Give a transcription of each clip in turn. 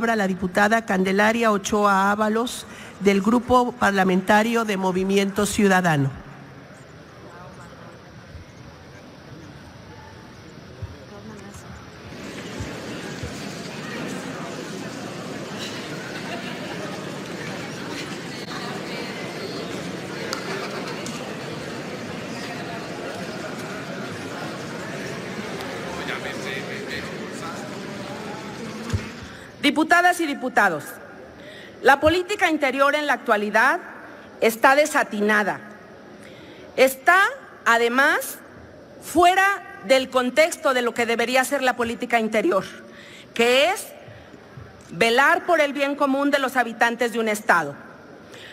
La diputada Candelaria Ochoa Ábalos, del Grupo Parlamentario de Movimiento Ciudadano. Diputadas y diputados, la política interior en la actualidad está desatinada. Está, además, fuera del contexto de lo que debería ser la política interior, que es velar por el bien común de los habitantes de un Estado.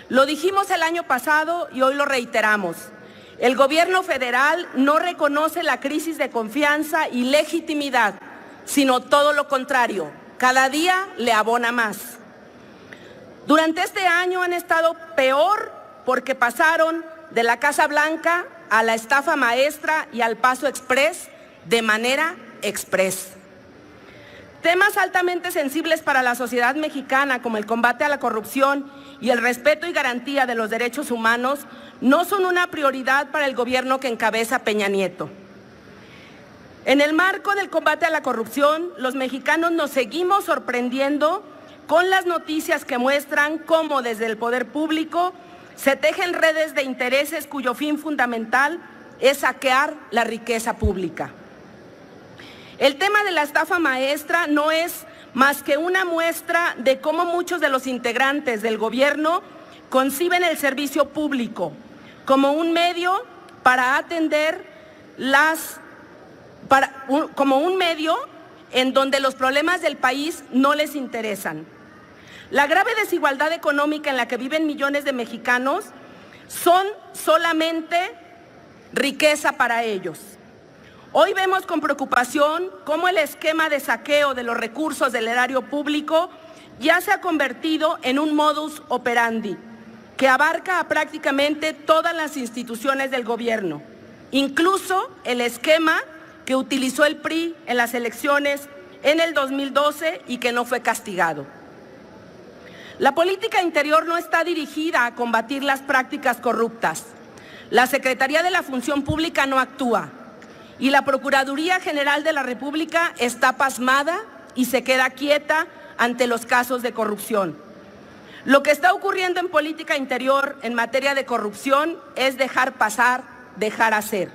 Lo dijimos el año pasado y hoy lo reiteramos. El gobierno federal no reconoce la crisis de confianza y legitimidad, sino todo lo contrario. Cada día le abona más. Durante este año han estado peor porque pasaron de la Casa Blanca a la estafa maestra y al paso express de manera express. Temas altamente sensibles para la sociedad mexicana, como el combate a la corrupción y el respeto y garantía de los derechos humanos, no son una prioridad para el gobierno que encabeza Peña Nieto. En el marco del combate a la corrupción, los mexicanos nos seguimos sorprendiendo con las noticias que muestran cómo desde el poder público se tejen redes de intereses cuyo fin fundamental es saquear la riqueza pública. El tema de la estafa maestra no es más que una muestra de cómo muchos de los integrantes del gobierno conciben el servicio público como un medio para atender como un medio en donde los problemas del país no les interesan. La grave desigualdad económica en la que viven millones de mexicanos son solamente riqueza para ellos. Hoy vemos con preocupación cómo el esquema de saqueo de los recursos del erario público ya se ha convertido en un modus operandi que abarca a prácticamente todas las instituciones del gobierno, incluso el esquema que utilizó el PRI en las elecciones en el 2012 y que no fue castigado. La política interior no está dirigida a combatir las prácticas corruptas. La Secretaría de la Función Pública no actúa y la Procuraduría General de la República está pasmada y se queda quieta ante los casos de corrupción. Lo que está ocurriendo en política interior en materia de corrupción es dejar pasar, dejar hacer.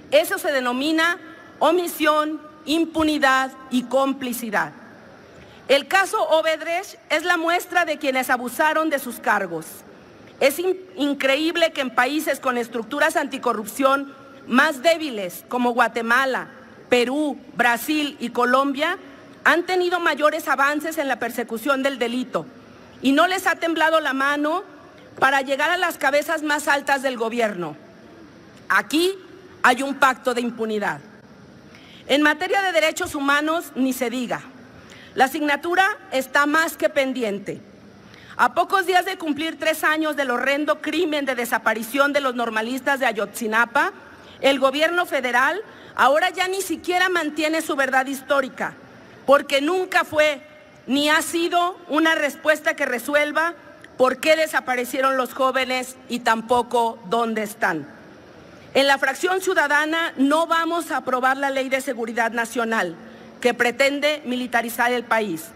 Eso se denomina omisión, impunidad y complicidad. El caso Odebrecht es la muestra de quienes abusaron de sus cargos. Es increíble que en países con estructuras anticorrupción más débiles como Guatemala, Perú, Brasil y Colombia han tenido mayores avances en la persecución del delito y no les ha temblado la mano para llegar a las cabezas más altas del gobierno. Aquí hay un pacto de impunidad. En materia de derechos humanos, ni se diga. La asignatura está más que pendiente. A pocos días de cumplir 3 años del horrendo crimen de desaparición de los normalistas de Ayotzinapa, el gobierno federal ahora ya ni siquiera mantiene su verdad histórica, porque nunca fue ni ha sido una respuesta que resuelva por qué desaparecieron los jóvenes y tampoco dónde están. En la fracción ciudadana no vamos a aprobar la Ley de Seguridad Nacional, que pretende militarizar el país.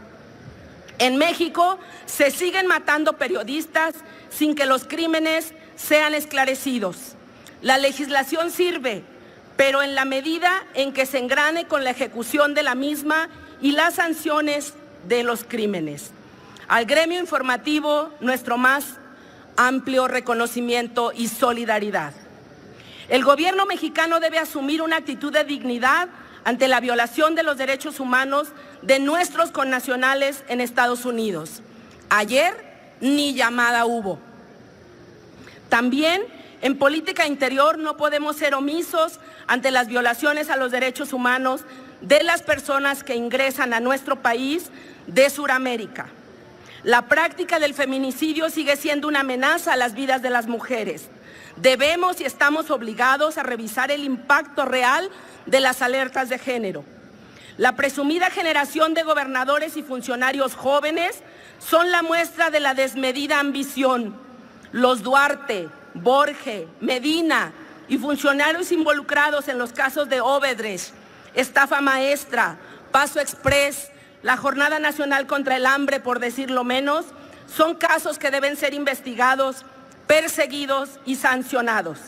En México se siguen matando periodistas sin que los crímenes sean esclarecidos. La legislación sirve, pero en la medida en que se engrane con la ejecución de la misma y las sanciones de los crímenes. Al gremio informativo, nuestro más amplio reconocimiento y solidaridad. El gobierno mexicano debe asumir una actitud de dignidad ante la violación de los derechos humanos de nuestros connacionales en Estados Unidos. Ayer ni llamada hubo. También en política interior no podemos ser omisos ante las violaciones a los derechos humanos de las personas que ingresan a nuestro país de Sudamérica. La práctica del feminicidio sigue siendo una amenaza a las vidas de las mujeres. Debemos y estamos obligados a revisar el impacto real de las alertas de género. La presumida generación de gobernadores y funcionarios jóvenes son la muestra de la desmedida ambición. Los Duarte, Borge, Medina y funcionarios involucrados en los casos de Odebrecht, estafa maestra, Paso Express, la Jornada Nacional contra el Hambre, por decirlo menos, son casos que deben ser investigados, perseguidos y sancionados.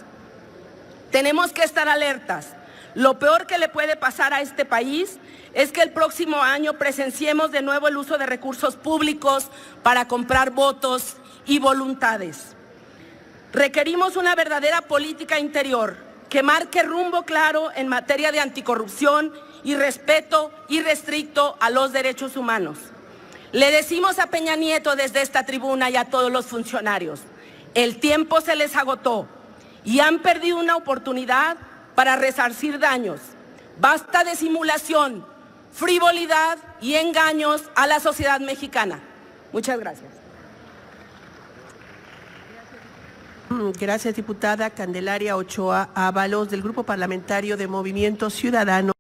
Tenemos que estar alertas. Lo peor que le puede pasar a este país es que el próximo año presenciemos de nuevo el uso de recursos públicos para comprar votos y voluntades. Requerimos una verdadera política interior que marque rumbo claro en materia de anticorrupción y respeto irrestricto a los derechos humanos. Le decimos a Peña Nieto desde esta tribuna y a todos los funcionarios, el tiempo se les agotó y han perdido una oportunidad para resarcir daños. Basta de simulación, frivolidad y engaños a la sociedad mexicana. Muchas gracias. Gracias, diputada Candelaria Ochoa Ábalos, del Grupo Parlamentario de Movimiento Ciudadano.